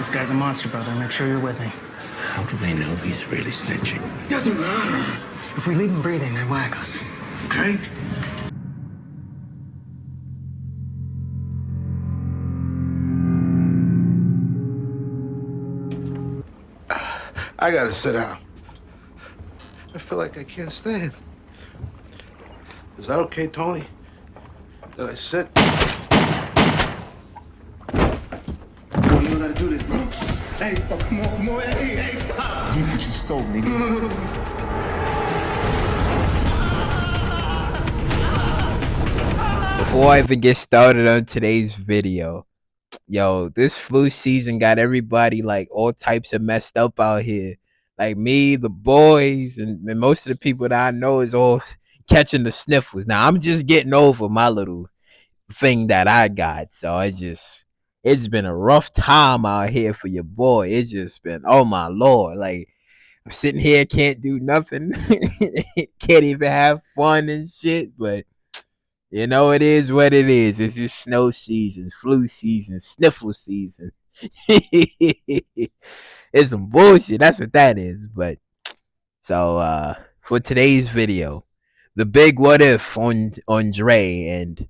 This guy's a monster, brother. Make sure you're with me. How do they know he's really snitching? Doesn't matter. If we leave him breathing, they whack us. Okay? I gotta sit down. I feel like I can't stand. Is that okay, Tony? Did I sit? Bro, you don't gotta do this, bro. Hey, fuck, come on. Hey, stop. Give me what you stole, nigga. Before I even get started on today's video, yo, this flu season got everybody like all types of messed up out here. Like me, the boys, and most of the people that I know is all catching the sniffles. Now I'm just getting over my little thing that I got. So it's been a rough time out here for your boy. It's just been, oh my Lord. Like I'm sitting here, can't do nothing. Can't even have fun and shit, but you know, it is what it is. It's just snow season, flu season, sniffle season. It's some bullshit. That's what that is. But so for today's video, the big what if on Dre and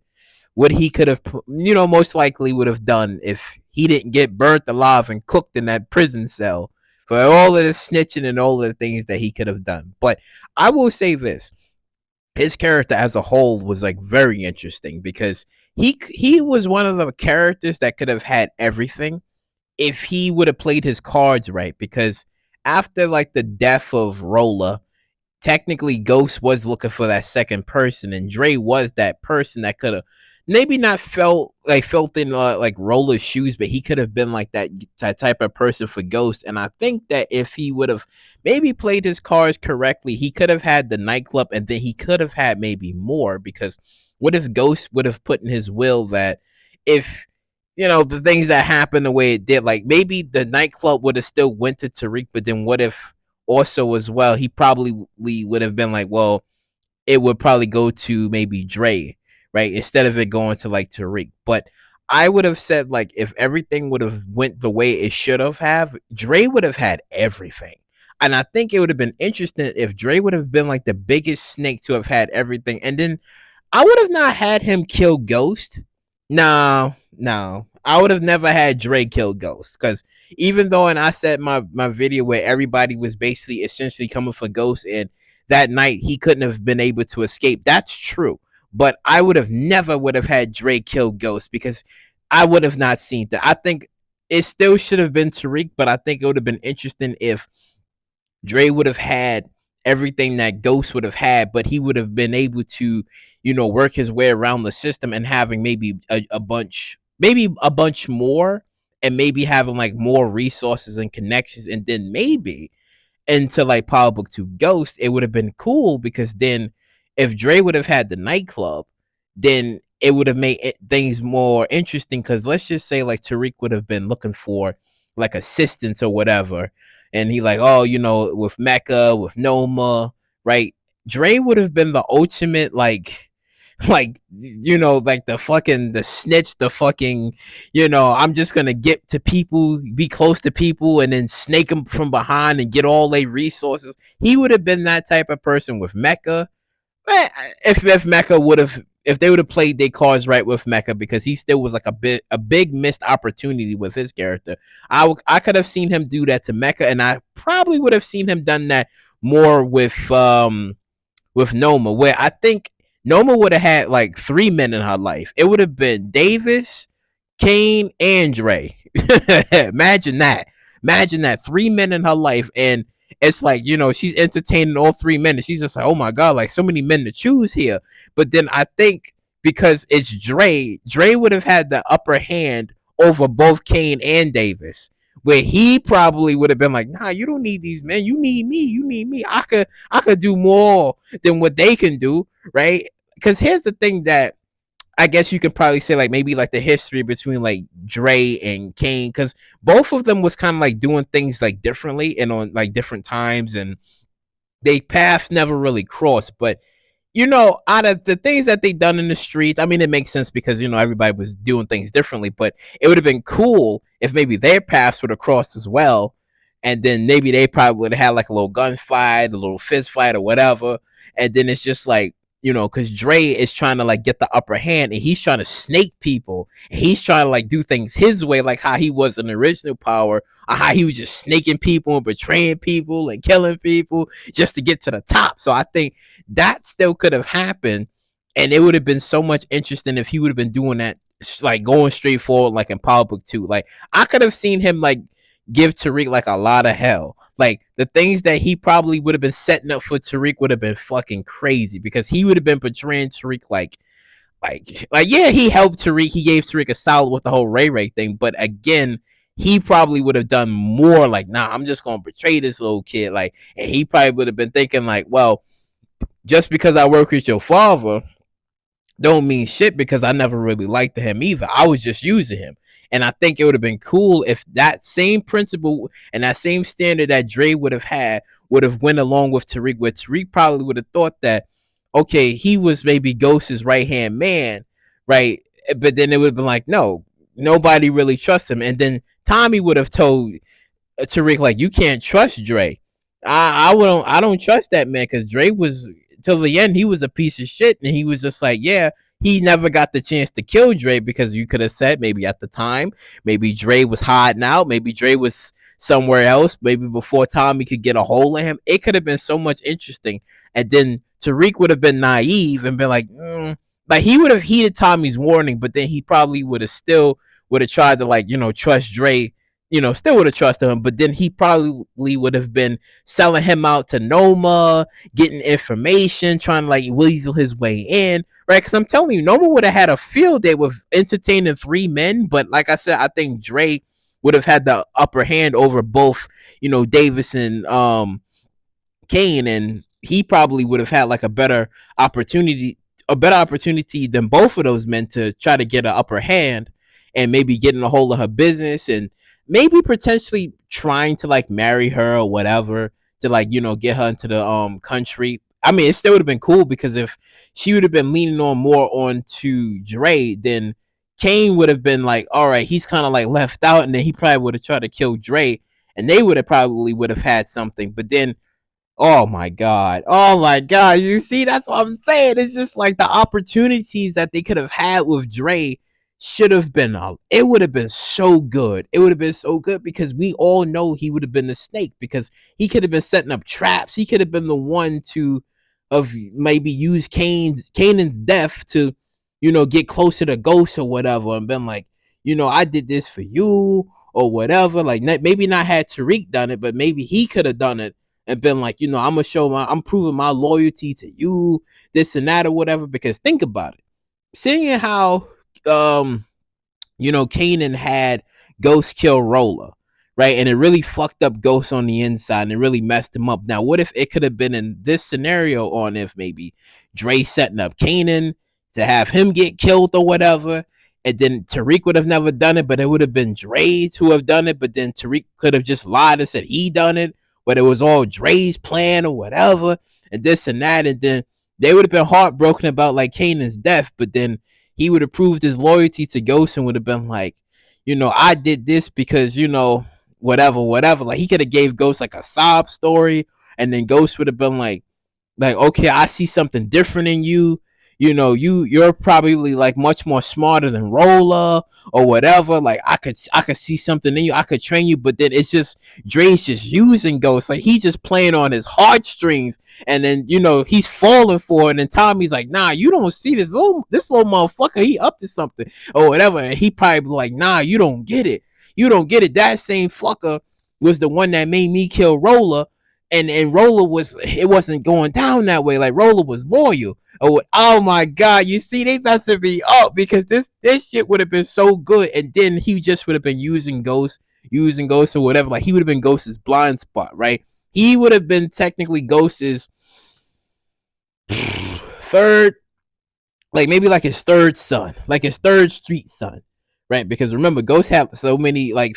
what he could have, most likely would have done if he didn't get burnt alive and cooked in that prison cell for all of the snitching and all of the things that he could have done. But I will say this. His character as a whole was like very interesting because he was one of the characters that could have had everything if he would have played his cards right. Because after like the death of Rolla, technically Ghost was looking for that second person, and Dre was that person that could have maybe not felt in like Rolla's shoes, but he could have been like that type of person for Ghost. And I think that if he would have maybe played his cards correctly, he could have had the nightclub, and then he could have had maybe more. Because what if Ghost would have put in his will that if the things that happened the way it did, like maybe the nightclub would have still went to Tariq, but then what if also as well he probably would have been like, well, it would probably go to maybe Dre, right, instead of it going to like Tariq. But I would have said, like, if everything would have went the way it should have, Dre would have had everything. And I think it would have been interesting if Dre would have been like the biggest snake to have had everything, and then I would have not had him kill Ghost. No, I would have never had Dre kill Ghost, because even though, and I said my video where everybody was basically essentially coming for Ghost, and that night he couldn't have been able to escape. That's true. But I would have never had Dre kill Ghost, because I would have not seen that. I think it still should have been Tariq, but I think it would have been interesting if Dre would have had everything that Ghost would have had, but he would have been able to, work his way around the system and having maybe a bunch more, and maybe having like more resources and connections, and then maybe into like Power Book 2 Ghost, it would have been cool, because then if Dre would have had the nightclub, then it would have made things more interesting. Because let's just say like Tariq would have been looking for like assistance or whatever, and he like, oh, with Mecca, with Noma, right? Dre would have been the ultimate like the snitch, the fucking, I'm just gonna get to people, be close to people, and then snake them from behind and get all their resources. He would have been that type of person with Mecca. If Mecca would have, if they would have played their cards right with Mecca, because he still was like a big missed opportunity with his character. I could have seen him do that to Mecca, and I probably would have seen him done that more with Noma, where I think Noma would have had like 3 men in her life. It would have been Davis, Kane, and Dre. Imagine that. 3 men in her life, and it's like, she's entertaining all 3 men, and she's just like, oh my God, like so many men to choose here. But then I think because it's Dre would have had the upper hand over both Kane and Davis, where he probably would have been like, nah, you don't need these men. You need me. I could do more than what they can do, right? Because here's the thing that I guess you could probably say, like, maybe like the history between like Dre and Kane, because both of them was kind of like doing things like differently and on like different times, and they paths never really crossed. But out of the things that they done in the streets, I mean, it makes sense because everybody was doing things differently. But it would have been cool if maybe their paths would have crossed as well, and then maybe they probably would have had like a little gunfight, a little fist fight, or whatever. And then it's just like, because Dre is trying to like get the upper hand, and he's trying to snake people, and he's trying to like do things his way, like how he was in the original Power, or how he was just snaking people and betraying people and killing people just to get to the top. So I think that still could have happened, and it would have been so much interesting if he would have been doing that, like going straight forward, like in Power Book 2. Like I could have seen him like give Tariq like a lot of hell. Like the things that he probably would have been setting up for Tariq would have been fucking crazy, because he would have been portraying Tariq like yeah, he helped Tariq, he gave Tariq a solid with the whole Ray Ray thing, but again, he probably would have done more like, nah, I'm just gonna betray this little kid, like, and he probably would have been thinking like, well, just because I work with your father don't mean shit, because I never really liked him either. I was just using him. And I think it would have been cool if that same principle and that same standard that Dre would have had would have went along with Tariq, where Tariq probably would have thought that, okay, he was maybe Ghost's right hand man, right? But then it would have been like, no, nobody really trusts him. And then Tommy would have told Tariq, like, you can't trust Dre. I don't trust that man, because Dre was, till the end, he was a piece of shit, and he was just like, yeah, he never got the chance to kill Dre, because you could have said maybe at the time, maybe Dre was hiding out, maybe Dre was somewhere else, maybe before Tommy could get a hold of him. It could have been so much interesting, and then Tariq would have been naive and been like he would have heeded Tommy's warning, but then he probably would have still would have tried to like trust Dre, still would have trusted him, but then he probably would have been selling him out to Noma, getting information, trying to like weasel his way in, right? Because I'm telling you, Noma would have had a field day with entertaining three men, but like I said, I think Dre would have had the upper hand over both, Davis and Kane, and he probably would have had like a better opportunity than both of those men to try to get an upper hand and maybe getting a hold of her business, and maybe potentially trying to like marry her or whatever, to like get her into the country. I mean, it still would have been cool, because if she would have been leaning on more onto Dre, then Kane would have been like, all right, he's kind of like left out, and then he probably would have tried to kill Dre, and they would have probably would have had something. But then, oh my god, you see, that's what I'm saying. It's just like the opportunities that they could have had with Dre should have been it would have been so good. It would have been so good, because we all know he would have been the snake, because he could have been setting up traps. He could have been the one to of maybe use Kanan's death to get closer to Ghost or whatever, and been like, I did this for you or whatever. Like, maybe not had Tariq done it, but maybe he could have done it and been like, I'm proving my loyalty to you, this and that or whatever. Because think about it, seeing how Kanan had Ghost kill Roller, right? And it really fucked up Ghost on the inside, and it really messed him up. Now, what if it could have been in this scenario, on if maybe Dre setting up Kanan to have him get killed or whatever, and then Tariq would have never done it, but it would have been Dre's who have done it, but then Tariq could have just lied and said he done it, but it was all Dre's plan or whatever, and this and that, and then they would have been heartbroken about like Kanan's death, but then he would have proved his loyalty to Ghost and would have been like, I did this because, whatever. Like, he could have gave Ghost like a sob story, and then Ghost would have been like, okay, I see something different in you. You're probably like much more smarter than Roller or whatever. Like, I could see something in you. I could train you, but then it's just Dre's just using Ghost. Like, he's just playing on his heartstrings, and then he's falling for it. And Tommy's like, nah, you don't see this little motherfucker. He up to something or whatever. And he probably like, nah, you don't get it. You don't get it. That same fucker was the one that made me kill Roller. And Roller it wasn't going down that way. Like, Roller was loyal. Oh my god, you see, they messing me up, because this shit would have been so good, and then he just would have been using Ghost or whatever. Like, he would have been Ghost's blind spot, right? He would have been technically Ghost's third, like maybe like his third son, like his third street son, right? Because remember, Ghost had so many like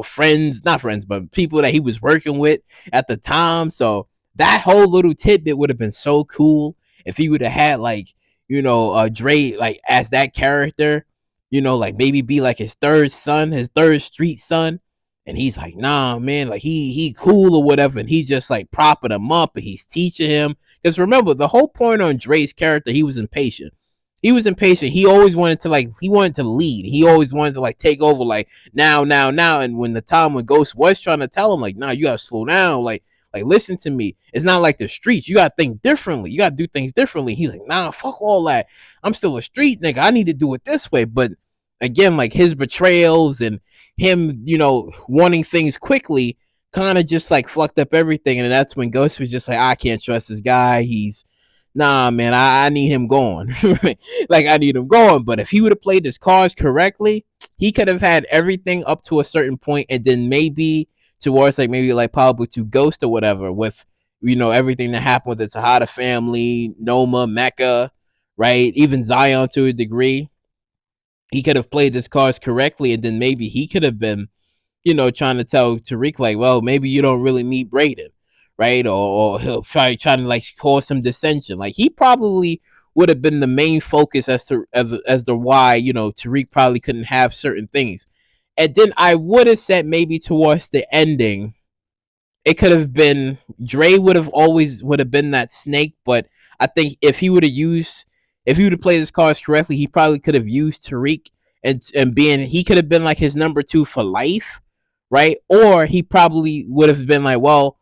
friends, not friends, but people that he was working with at the time. So that whole little tidbit would have been so cool if he would have had like Dre like as that character, like maybe be like his third son, his third street son. And he's like, nah, man, like he cool or whatever. And he's just like propping him up and he's teaching him. Because remember, the whole point on Dre's character, he was impatient. He was impatient. He always wanted to lead. He always wanted to like take over, like now. And when the time when Ghost was trying to tell him, like, nah, you gotta slow down, like listen to me. It's not like the streets. You gotta think differently. You gotta do things differently. He's like, nah, fuck all that. I'm still a street nigga. I need to do it this way. But again, like his betrayals and him, wanting things quickly kind of just like fucked up everything. And that's when Ghost was just like, I can't trust this guy. He's nah, man, I need him gone. Like I need him gone. But if he would have played his cards correctly, he could have had everything up to a certain point, and then maybe towards like maybe like probably to Ghost or whatever with everything that happened with the Tejada family, Noma, Mecca, right? Even Zion to a degree. He could have played his cards correctly, and then maybe he could have been, trying to tell Tariq like, well, maybe you don't really need Braden, right? Or he'll try to like cause some dissension. Like he probably would have been the main focus as to why Tariq probably couldn't have certain things. And then I would have said maybe towards the ending, it could have been Dre would have been that snake. But I think if he would have played his cards correctly, he probably could have used Tariq and he could have been like his number 2 for life, right? Or he probably would have been like, well,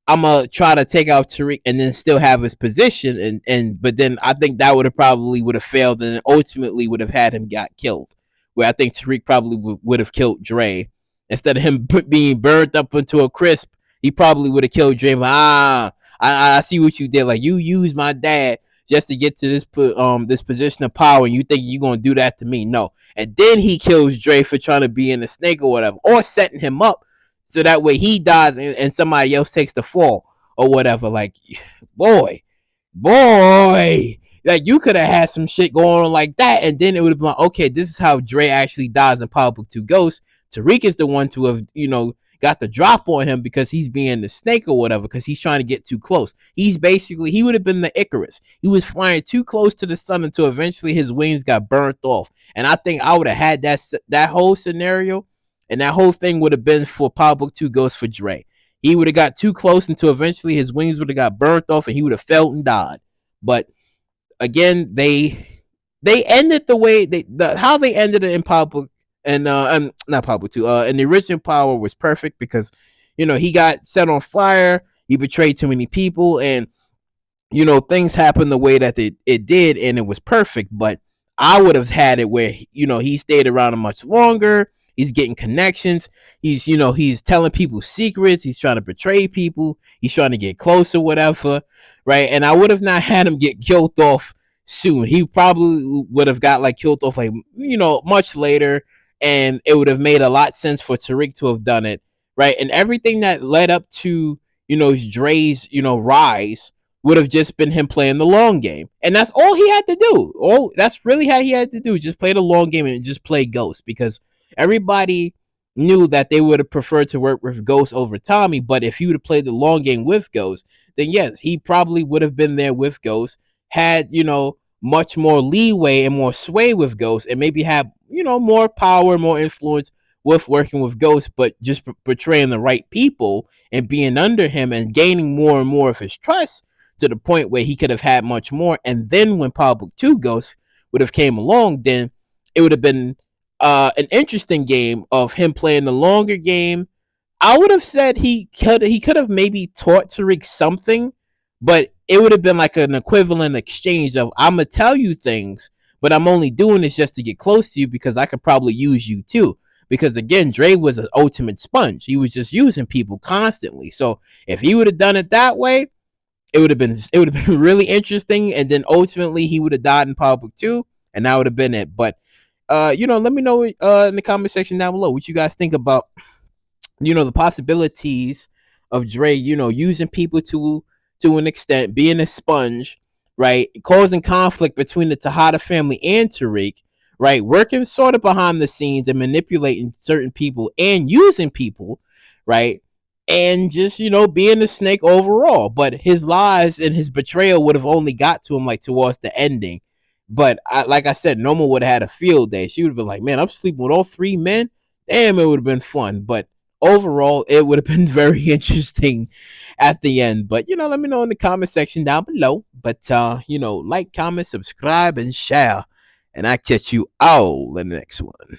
I'm gonna try to take out Tariq and then still have his position, but then I think that would have failed, and ultimately would have had him got killed. Where I think Tariq probably would have killed Dre instead of him being burned up into a crisp. He probably would have killed Dre. Like, I see what you did. Like you used my dad just to get to this position of power, and you think you're gonna do that to me? No. And then he kills Dre for trying to be in the snake or whatever, or setting him up so that way he dies and somebody else takes the fall or whatever. Like, boy, like you could have had some shit going on like that, and then it would have been like, okay, this is how Dre actually dies in Power Book 2 Ghost. Tariq is the one to have got the drop on him because he's being the snake or whatever, because he's trying to get too close. He would have been the Icarus. He was flying too close to the sun until eventually his wings got burnt off. And I think I would have had that whole scenario, and that whole thing would have been for Power Book 2 Ghost for Dre. He would have got too close until eventually his wings would have got burnt off and he would have fell and died. But again, they ended the way how they ended it in Power Book and not Power Book 2. And the original Power was perfect because he got set on fire. He betrayed too many people, and things happened the way that it did, and it was perfect. But I would have had it where he stayed around much longer. He's getting connections. He's telling people secrets. He's trying to betray people. He's trying to get close or whatever, right? And I would have not had him get killed off soon. He probably would have got like killed off like much later, and it would have made a lot sense for Tariq to have done it, right? And everything that led up to Dre's rise would have just been him playing the long game, and that's all he had to do. That's really how he had to do. Just play the long game and just play Ghost, because everybody knew that they would have preferred to work with Ghost over Tommy. But if he would have played the long game with Ghost, then yes, he probably would have been there with Ghost, had much more leeway and more sway with Ghost, and maybe have more power, more influence with working with Ghost, but just portraying the right people and being under him and gaining more and more of his trust to the point where he could have had much more. And then when Power Book 2 Ghost would have came along, then it would have been an interesting game of him playing the longer game. I would have said he could have maybe taught Tariq something, but it would have been like an equivalent exchange of, I'm gonna tell you things, but I'm only doing this just to get close to you because I could probably use you too. Because again, Dre was an ultimate sponge. He was just using people constantly. So if he would have done it that way, it would have been really interesting. And then ultimately he would have died in Power Book 2, and that would have been it. But let me know in the comment section down below what you guys think about the possibilities of Dre using people to an extent, being a sponge, right, causing conflict between the Tejada family and Tariq, right, working sort of behind the scenes and manipulating certain people and using people, right, and just being a snake overall. But his lies and his betrayal would have only got to him like towards the ending, But like I said, Norma would have had a field day. She would have been like, man, I'm sleeping with all 3 men. Damn, it would have been fun. But overall, it would have been very interesting at the end. But, let me know in the comment section down below. But, like, comment, subscribe, and share. And I'll catch you all in the next one.